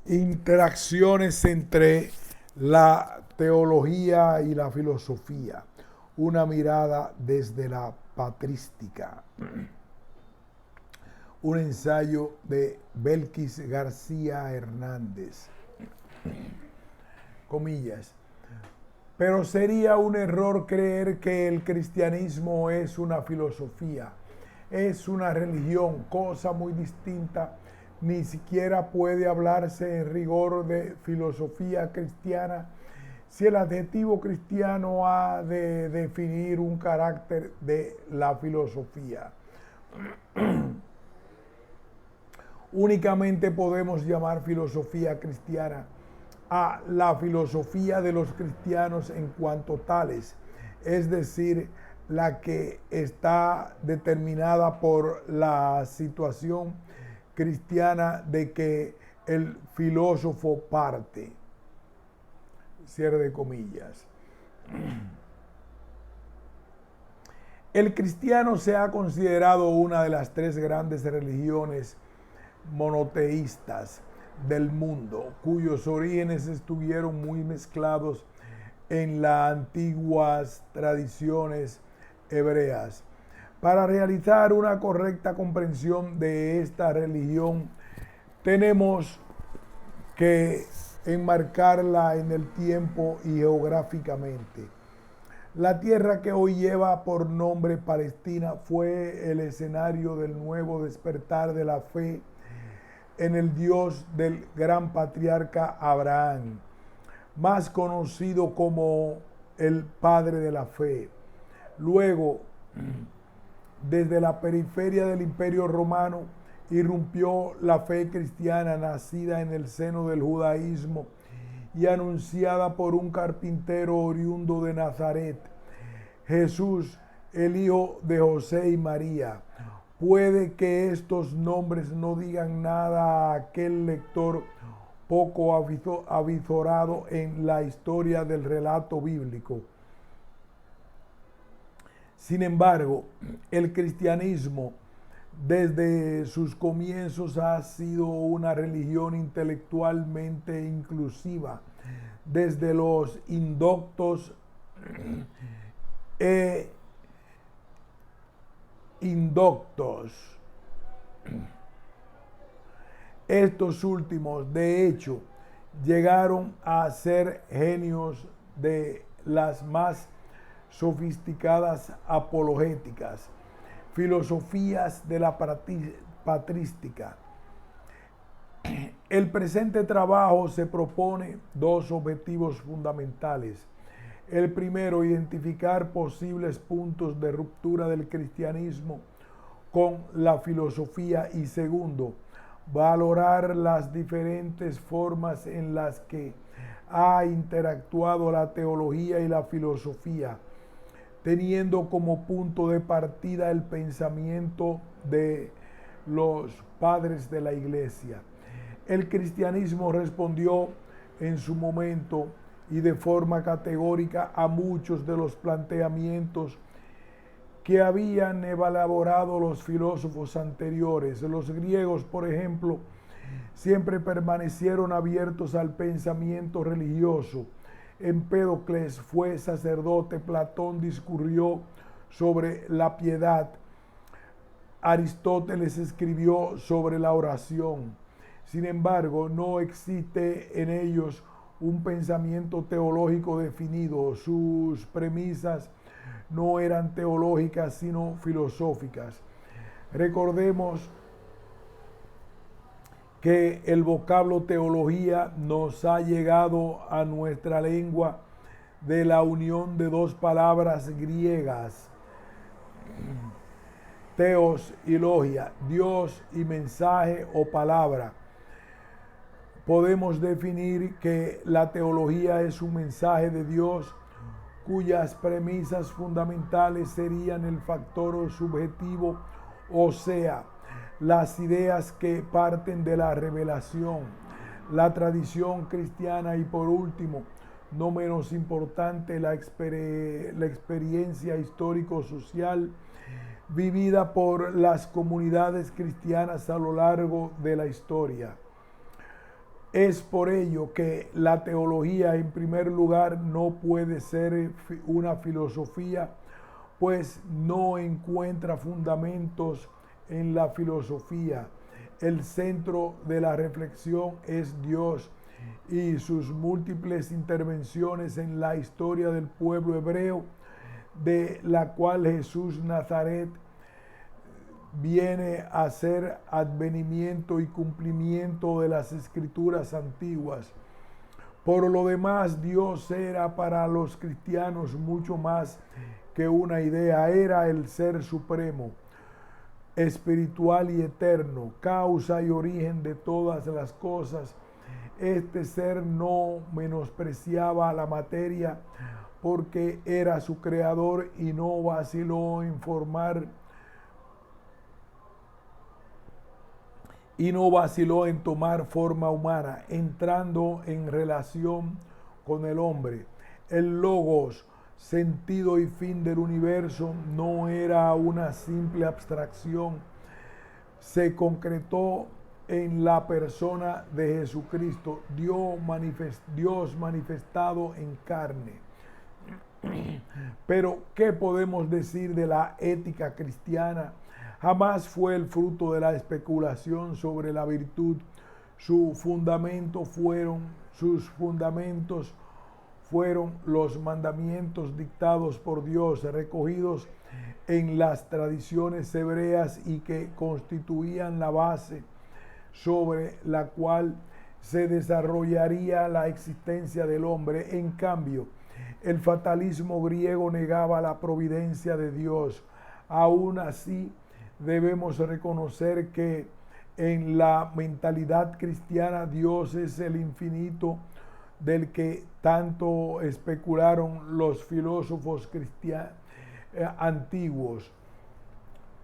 interacciones entre la teología y la filosofía, una mirada desde la patrística, un ensayo de Belkis García Hernández, comillas. Pero sería un error creer que el cristianismo es una filosofía, es una religión, cosa muy distinta. Ni siquiera puede hablarse en rigor de filosofía cristiana si el adjetivo cristiano ha de definir un carácter de la filosofía. Únicamente podemos llamar filosofía cristiana a la filosofía de los cristianos en cuanto tales, es decir, la que está determinada por la situación cristiana de que el filósofo parte. Cierre de comillas. El cristiano se ha considerado una de las tres grandes religiones monoteístas del mundo, cuyos orígenes estuvieron muy mezclados en las antiguas tradiciones hebreas. Para realizar una correcta comprensión de esta religión, tenemos que enmarcarla en el tiempo y geográficamente. La tierra que hoy lleva por nombre Palestina fue el escenario del nuevo despertar de la fe en el Dios del gran patriarca Abraham, más conocido como el padre de la fe. Luego, desde la periferia del Imperio Romano, irrumpió la fe cristiana nacida en el seno del judaísmo y anunciada por un carpintero oriundo de Nazaret, Jesús, el hijo de José y María. Puede que estos nombres no digan nada a aquel lector poco avizorado en la historia del relato bíblico. Sin embargo, el cristianismo desde sus comienzos ha sido una religión intelectualmente inclusiva, desde los indoctos e indoctos. Estos últimos, de hecho, llegaron a ser genios de las más sofisticadas apologéticas, filosofías de la patrística. El presente trabajo se propone dos objetivos fundamentales. El primero, identificar posibles puntos de ruptura del cristianismo con la filosofía, y segundo, valorar las diferentes formas en las que ha interactuado la teología y la filosofía, teniendo como punto de partida el pensamiento de los padres de la Iglesia. El cristianismo respondió en su momento y de forma categórica a muchos de los planteamientos que habían elaborado los filósofos anteriores. Los griegos, por ejemplo, siempre permanecieron abiertos al pensamiento religioso. Empédocles fue sacerdote, Platón discurrió sobre la piedad, Aristóteles escribió sobre la oración. Sin embargo, no existe en ellos un pensamiento teológico definido. Sus premisas no eran teológicas, sino filosóficas. Recordemos que el vocablo teología nos ha llegado a nuestra lengua de la unión de dos palabras griegas, teos y logia, Dios y mensaje o palabra. Podemos definir que la teología es un mensaje de Dios cuyas premisas fundamentales serían el factor subjetivo, o sea, las ideas que parten de la revelación, la tradición cristiana y, por último, no menos importante, la experiencia histórico-social vivida por las comunidades cristianas a lo largo de la historia. Es por ello que la teología, en primer lugar, no puede ser una filosofía, pues no encuentra fundamentos en la filosofía. El centro de la reflexión es Dios y sus múltiples intervenciones en la historia del pueblo hebreo, de la cual Jesús Nazaret viene a ser advenimiento y cumplimiento de las escrituras antiguas. Por lo demás, Dios era para los cristianos mucho más que una idea, era el ser supremo, espiritual y eterno, causa y origen de todas las cosas. Este ser no menospreciaba la materia porque era su creador y no vaciló en tomar forma humana, entrando en relación con el hombre. El logos, sentido y fin del universo, no era una simple abstracción, se concretó en la persona de Jesucristo, Dios manifestado en carne. Pero, ¿qué podemos decir de la ética cristiana? Jamás fue el fruto de la especulación sobre la virtud. Sus fundamentos fueron los mandamientos dictados por Dios, recogidos en las tradiciones hebreas y que constituían la base sobre la cual se desarrollaría la existencia del hombre. En cambio, el fatalismo griego negaba la providencia de Dios. Aún así, debemos reconocer que en la mentalidad cristiana Dios es el infinito del que tanto especularon los filósofos antiguos.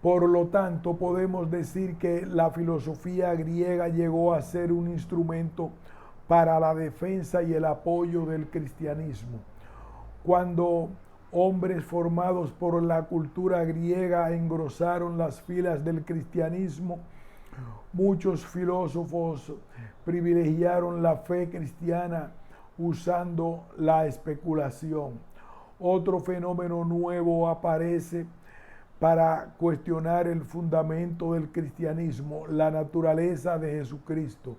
Por lo tanto, podemos decir que la filosofía griega llegó a ser un instrumento para la defensa y el apoyo del cristianismo. Cuando hombres formados por la cultura griega engrosaron las filas del cristianismo, muchos filósofos privilegiaron la fe cristiana usando la especulación. Otro fenómeno nuevo aparece para cuestionar el fundamento del cristianismo, la naturaleza de Jesucristo.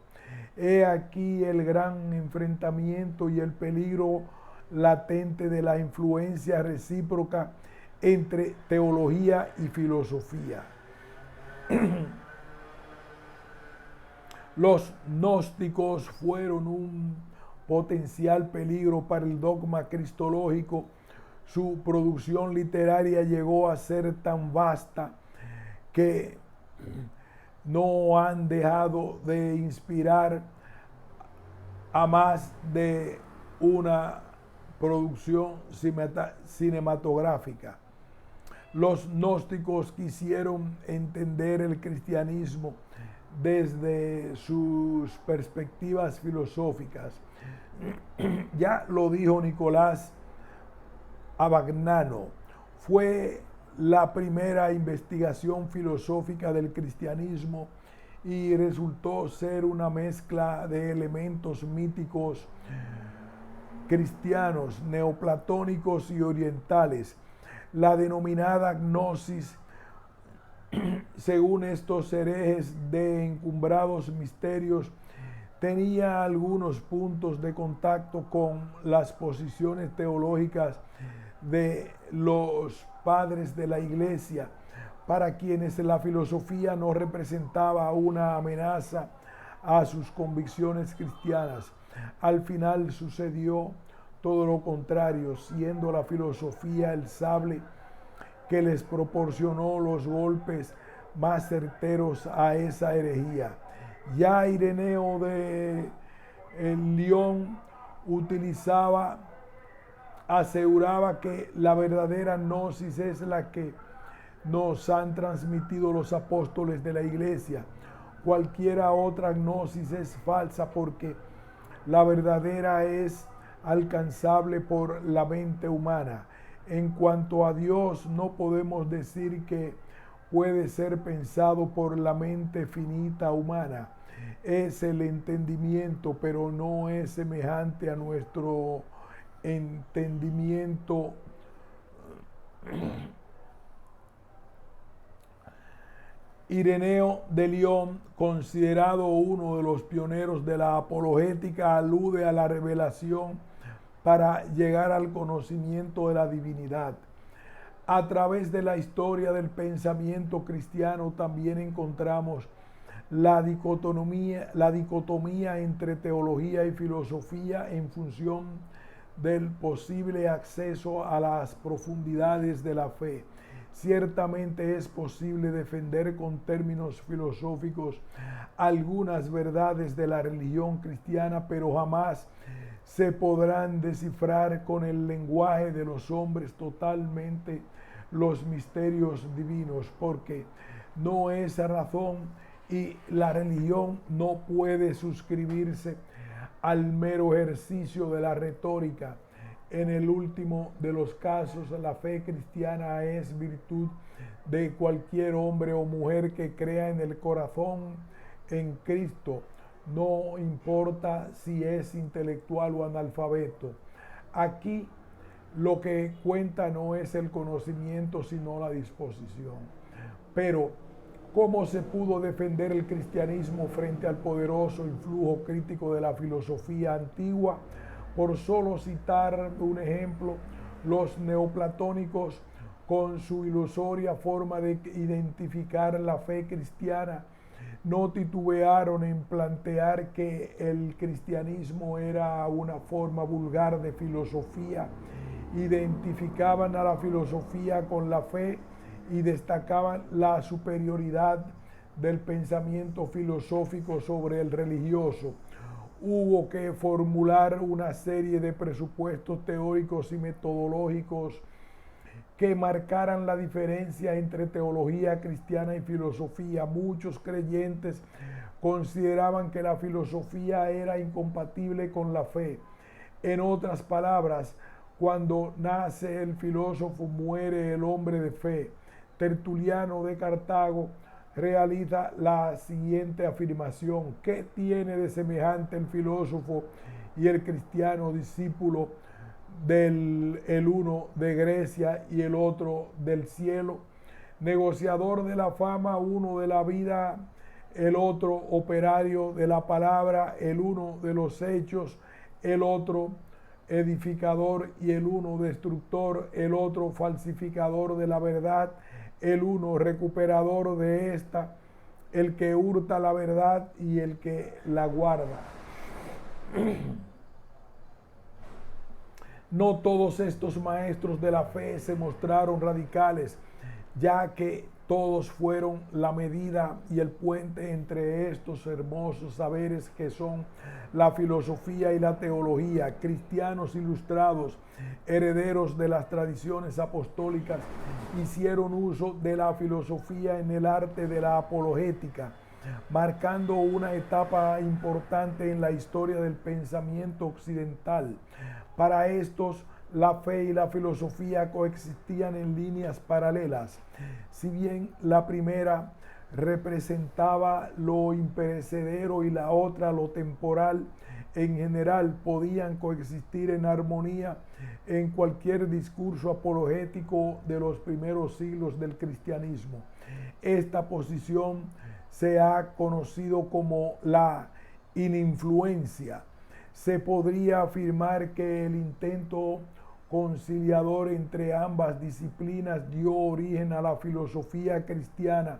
He aquí el gran enfrentamiento y el peligro latente de la influencia recíproca entre teología y filosofía. Los gnósticos fueron un potencial peligro para el dogma cristológico. Su producción literaria llegó a ser tan vasta que no han dejado de inspirar a más de una producción cinematográfica. Los gnósticos quisieron entender el cristianismo desde sus perspectivas filosóficas. Ya lo dijo Nicolás Abagnano, fue la primera investigación filosófica del cristianismo y resultó ser una mezcla de elementos míticos cristianos, neoplatónicos y orientales. La denominada gnosis, según estos herejes de encumbrados misterios, tenía algunos puntos de contacto con las posiciones teológicas de los padres de la Iglesia, para quienes la filosofía no representaba una amenaza a sus convicciones cristianas. Al final sucedió todo lo contrario, siendo la filosofía el sable que les proporcionó los golpes más certeros a esa herejía. Ya Ireneo de Lyon aseguraba que la verdadera gnosis es la que nos han transmitido los apóstoles de la Iglesia. Cualquiera otra gnosis es falsa porque la verdadera es alcanzable por la mente humana. En cuanto a Dios, no podemos decir que puede ser pensado por la mente finita humana. es el entendimiento, pero no es semejante a nuestro entendimiento. Ireneo de León, considerado uno de los pioneros de la apologética, alude a la revelación para llegar al conocimiento de la divinidad. A través de la historia del pensamiento cristiano también encontramos la dicotomía entre teología y filosofía en función del posible acceso a las profundidades de la fe. Ciertamente es posible defender con términos filosóficos algunas verdades de la religión cristiana, pero jamás se podrán descifrar con el lenguaje de los hombres totalmente los misterios divinos, porque no es razón y la religión no puede suscribirse al mero ejercicio de la retórica. En el último de los casos, la fe cristiana es virtud de cualquier hombre o mujer que crea en el corazón en Cristo, no importa si es intelectual o analfabeto. Aquí lo que cuenta no es el conocimiento, sino la disposición. Pero, ¿cómo se pudo defender el cristianismo frente al poderoso influjo crítico de la filosofía antigua? Por solo citar un ejemplo, los neoplatónicos, con su ilusoria forma de identificar la fe cristiana, no titubearon en plantear que el cristianismo era una forma vulgar de filosofía. Identificaban a la filosofía con la fe y destacaban la superioridad del pensamiento filosófico sobre el religioso. Hubo que formular una serie de presupuestos teóricos y metodológicos que marcaran la diferencia entre teología cristiana y filosofía. Muchos creyentes consideraban que la filosofía era incompatible con la fe. En otras palabras, cuando nace el filósofo, muere el hombre de fe. Tertuliano de Cartago realiza la siguiente afirmación: ¿qué tiene de semejante el filósofo y el cristiano discípulo el uno de Grecia y el otro del cielo? Negociador de la fama, uno de la vida, el otro operario de la palabra, el uno de los hechos, el otro edificador y el uno destructor, el otro falsificador de la verdad, el uno recuperador de esta, el que hurta la verdad y el que la guarda. No todos estos maestros de la fe se mostraron radicales, ya que todos fueron la medida y el puente entre estos hermosos saberes que son la filosofía y la teología. Cristianos ilustrados, herederos de las tradiciones apostólicas, hicieron uso de la filosofía en el arte de la apologética, marcando una etapa importante en la historia del pensamiento occidental. Para estos, la fe y la filosofía coexistían en líneas paralelas. Si bien la primera representaba lo imperecedero y la otra lo temporal, en general podían coexistir en armonía en cualquier discurso apologético de los primeros siglos del cristianismo. Esta posición se ha conocido como la ininfluencia. Se podría afirmar que el intento conciliador entre ambas disciplinas dio origen a la filosofía cristiana,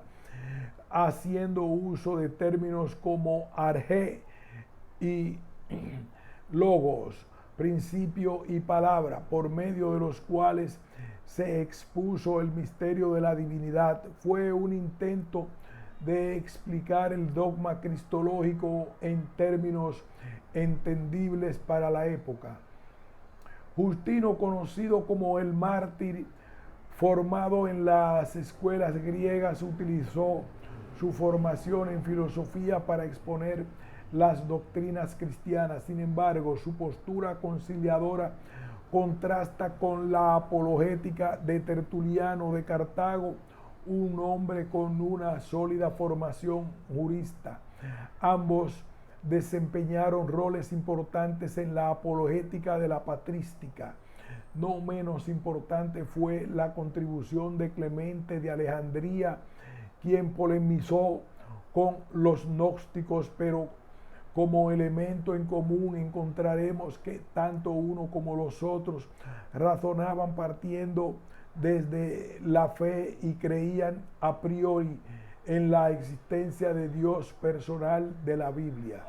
haciendo uso de términos como arjé y logos, principio y palabra, por medio de los cuales se expuso el misterio de la divinidad. Fue un intento de explicar el dogma cristológico en términos entendibles para la época. Justino, conocido como el mártir, formado en las escuelas griegas, utilizó su formación en filosofía para exponer las doctrinas cristianas. Sin embargo, su postura conciliadora contrasta con la apologética de Tertuliano de Cartago, un hombre con una sólida formación jurista. Ambos desempeñaron roles importantes en la apologética de la patrística. No menos importante fue la contribución de Clemente de Alejandría, quien polemizó con los gnósticos, pero como elemento en común encontraremos que tanto uno como los otros razonaban partiendo desde la fe y creían a priori en la existencia de Dios personal de la Biblia.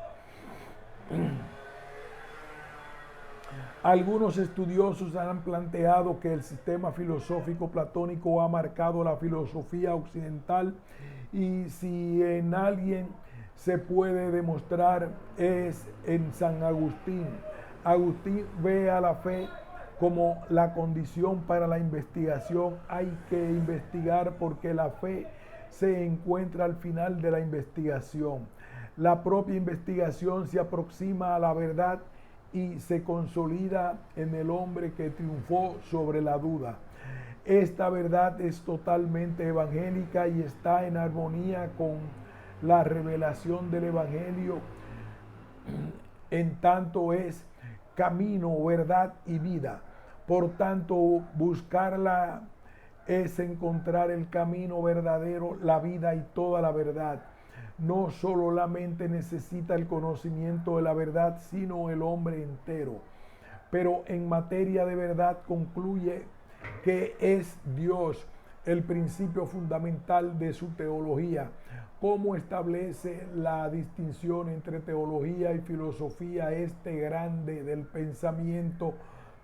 Algunos estudiosos han planteado que el sistema filosófico platónico ha marcado la filosofía occidental, y si en alguien se puede demostrar es en San Agustín. Agustín ve a la fe como la condición para la investigación. Hay que investigar porque la fe se encuentra al final de la investigación. La propia investigación se aproxima a la verdad y se consolida en el hombre que triunfó sobre la duda. Esta verdad es totalmente evangélica y está en armonía con la revelación del Evangelio, en tanto es camino, verdad y vida. Por tanto, buscarla es encontrar el camino verdadero, la vida y toda la verdad. No solo la mente necesita el conocimiento de la verdad, sino el hombre entero. Pero en materia de verdad concluye que es Dios el principio fundamental de su teología. ¿Cómo establece la distinción entre teología y filosofía este grande del pensamiento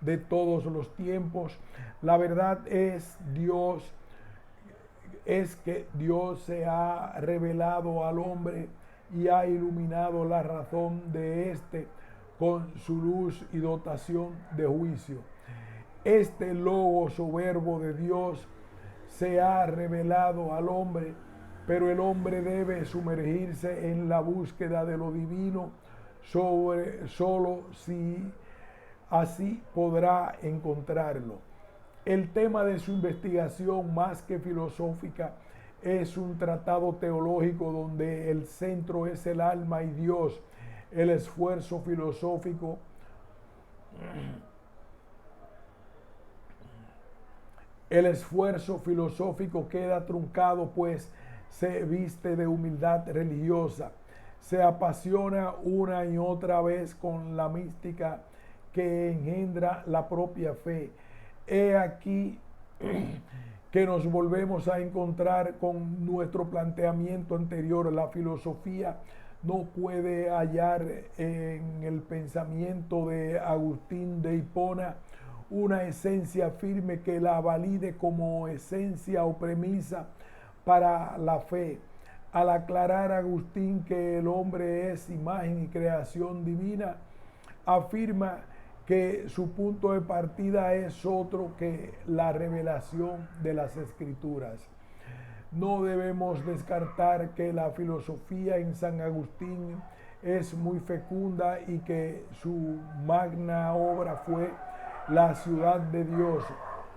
de todos los tiempos? La verdad es Dios, es que Dios se ha revelado al hombre y ha iluminado la razón de éste con su luz y dotación de juicio. Este logos o verbo de Dios se ha revelado al hombre, pero el hombre debe sumergirse en la búsqueda de lo divino, solo si así podrá encontrarlo. El tema de su investigación, más que filosófica, es un tratado teológico donde el centro es el alma y Dios. El esfuerzo filosófico queda truncado, pues se viste de humildad religiosa. Se apasiona una y otra vez con la mística que engendra la propia fe. He aquí que nos volvemos a encontrar con nuestro planteamiento anterior. La filosofía no puede hallar en el pensamiento de Agustín de Hipona una esencia firme que la valide como esencia o premisa para la fe. Al aclarar Agustín que el hombre es imagen y creación divina, afirma que su punto de partida es otro que la revelación de las Escrituras. No debemos descartar que la filosofía en San Agustín es muy fecunda y que su magna obra fue La Ciudad de Dios,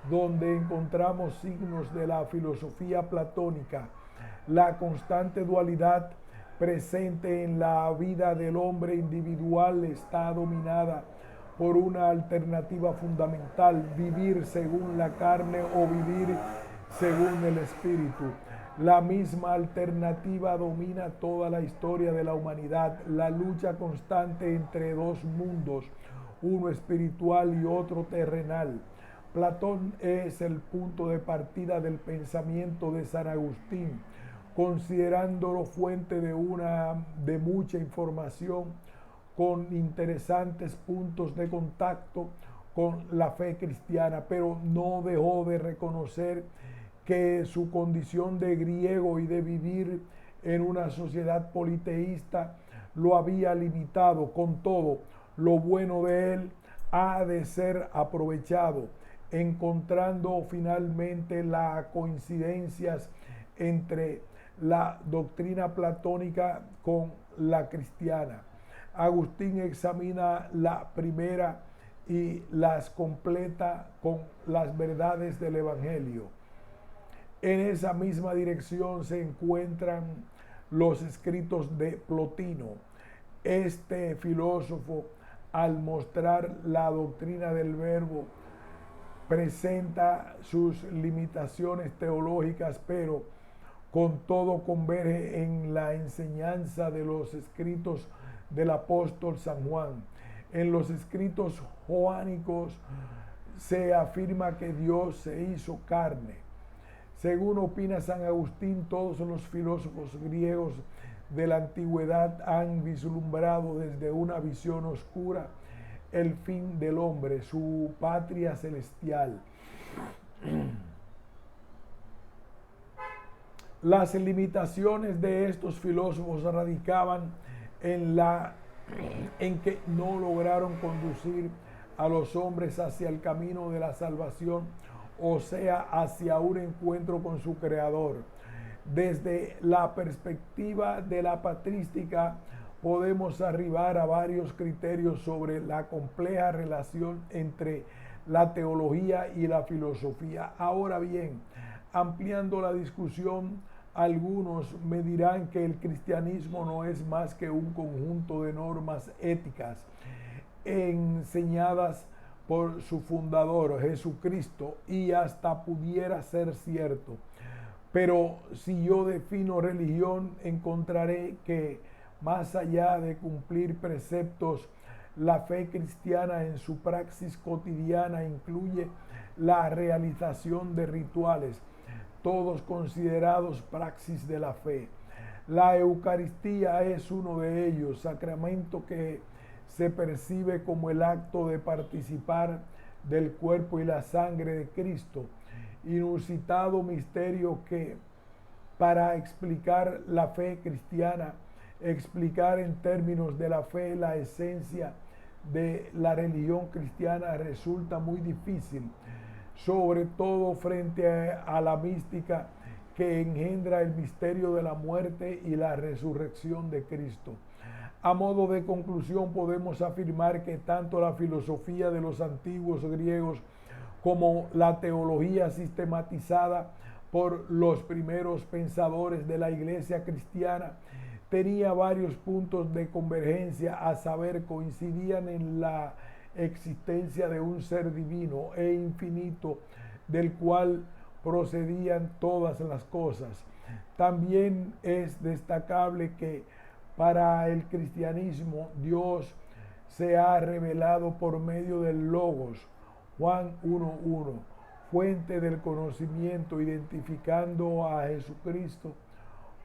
donde encontramos signos de la filosofía platónica. La constante dualidad presente en la vida del hombre individual está dominada por una alternativa fundamental: vivir según la carne o vivir según el espíritu. La misma alternativa domina toda la historia de la humanidad, la lucha constante entre dos mundos, uno espiritual y otro terrenal. Platón es el punto de partida del pensamiento de San Agustín, considerándolo fuente de mucha información, con interesantes puntos de contacto con la fe cristiana, pero no dejó de reconocer que su condición de griego y de vivir en una sociedad politeísta lo había limitado. Con todo, lo bueno de él ha de ser aprovechado, encontrando finalmente las coincidencias entre la doctrina platónica con la cristiana. Agustín examina la primera y las completa con las verdades del Evangelio. En esa misma dirección se encuentran los escritos de Plotino. Este filósofo, al mostrar la doctrina del verbo, presenta sus limitaciones teológicas, pero con todo converge en la enseñanza de los escritos del apóstol San Juan. En los escritos joánicos se afirma que Dios se hizo carne. Según opina San Agustín, todos los filósofos griegos de la antigüedad han vislumbrado desde una visión oscura el fin del hombre, su patria celestial. Las limitaciones de estos filósofos radicaban en que no lograron conducir a los hombres hacia el camino de la salvación, o sea, hacia un encuentro con su Creador. Desde la perspectiva de la patrística, podemos arribar a varios criterios sobre la compleja relación entre la teología y la filosofía. Ahora bien, ampliando la discusión, algunos me dirán que el cristianismo no es más que un conjunto de normas éticas enseñadas por su fundador, Jesucristo, y hasta pudiera ser cierto. Pero si yo defino religión, encontraré que más allá de cumplir preceptos, la fe cristiana en su praxis cotidiana incluye la realización de rituales, todos considerados praxis de la fe. La Eucaristía es uno de ellos, sacramento que se percibe como el acto de participar del cuerpo y la sangre de Cristo, inusitado misterio que, para explicar la fe cristiana, explicar en términos de la fe la esencia de la religión cristiana resulta muy difícil, sobre todo frente a la mística que engendra el misterio de la muerte y la resurrección de Cristo. A modo de conclusión, podemos afirmar que tanto la filosofía de los antiguos griegos como la teología sistematizada por los primeros pensadores de la Iglesia cristiana tenía varios puntos de convergencia, a saber, coincidían en la existencia de un ser divino e infinito del cual procedían todas las cosas. También es destacable que para el cristianismo Dios se ha revelado por medio del Logos, Juan 1:1, fuente del conocimiento, identificando a Jesucristo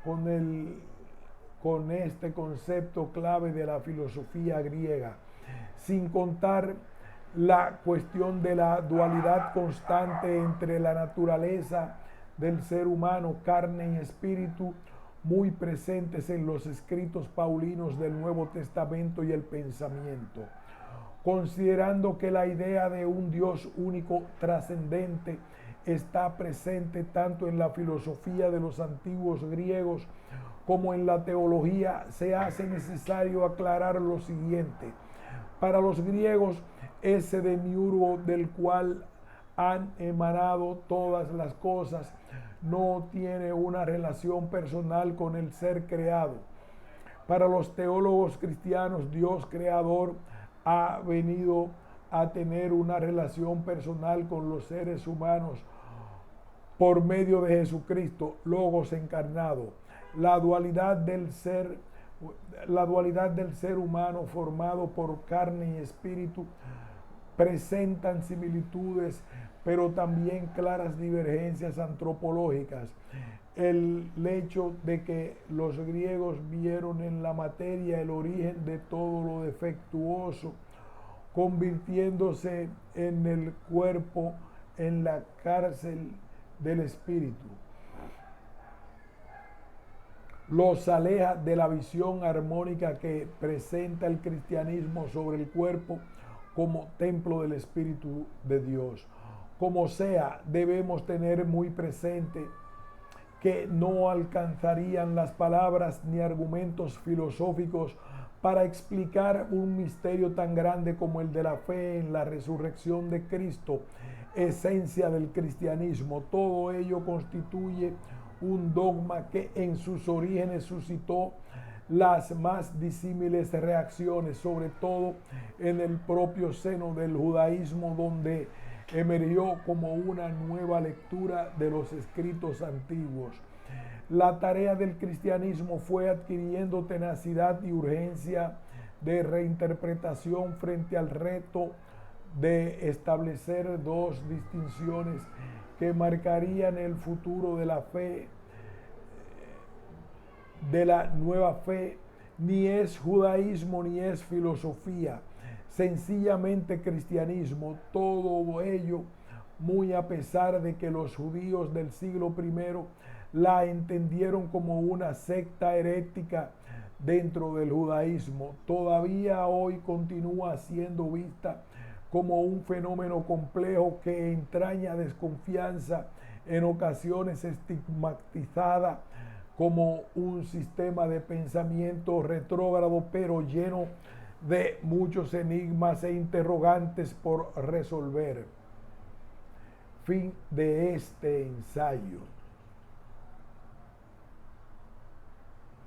con este concepto clave de la filosofía griega, sin contar la cuestión de la dualidad constante entre la naturaleza del ser humano, carne y espíritu, muy presentes en los escritos paulinos del Nuevo Testamento y el pensamiento. Considerando que la idea de un Dios único trascendente está presente tanto en la filosofía de los antiguos griegos como en la teología, se hace necesario aclarar lo siguiente. Para los griegos, ese demiurgo del cual han emanado todas las cosas no tiene una relación personal con el ser creado. Para los teólogos cristianos, Dios creador ha venido a tener una relación personal con los seres humanos por medio de Jesucristo, Logos encarnado. La dualidad del ser humano formado por carne y espíritu presentan similitudes, pero también claras divergencias antropológicas. El hecho de que los griegos vieron en la materia el origen de todo lo defectuoso, convirtiéndose en el cuerpo en la cárcel del espíritu, los aleja de la visión armónica que presenta el cristianismo sobre el cuerpo como templo del Espíritu de Dios. Como sea, debemos tener muy presente que no alcanzarían las palabras ni argumentos filosóficos para explicar un misterio tan grande como el de la fe en la resurrección de Cristo, esencia del cristianismo. Todo ello constituye un dogma que en sus orígenes suscitó las más disímiles reacciones, sobre todo en el propio seno del judaísmo, donde emergió como una nueva lectura de los escritos antiguos. La tarea del cristianismo fue adquiriendo tenacidad y urgencia de reinterpretación frente al reto de establecer dos distinciones que marcarían el futuro de la fe, de la nueva fe. Ni es judaísmo ni es filosofía, sencillamente cristianismo. Todo ello muy a pesar de que los judíos del siglo I la entendieron como una secta herética dentro del judaísmo. Todavía hoy continúa siendo vista como un fenómeno complejo que entraña desconfianza, en ocasiones estigmatizada como un sistema de pensamiento retrógrado, pero lleno de muchos enigmas e interrogantes por resolver. Fin de este ensayo.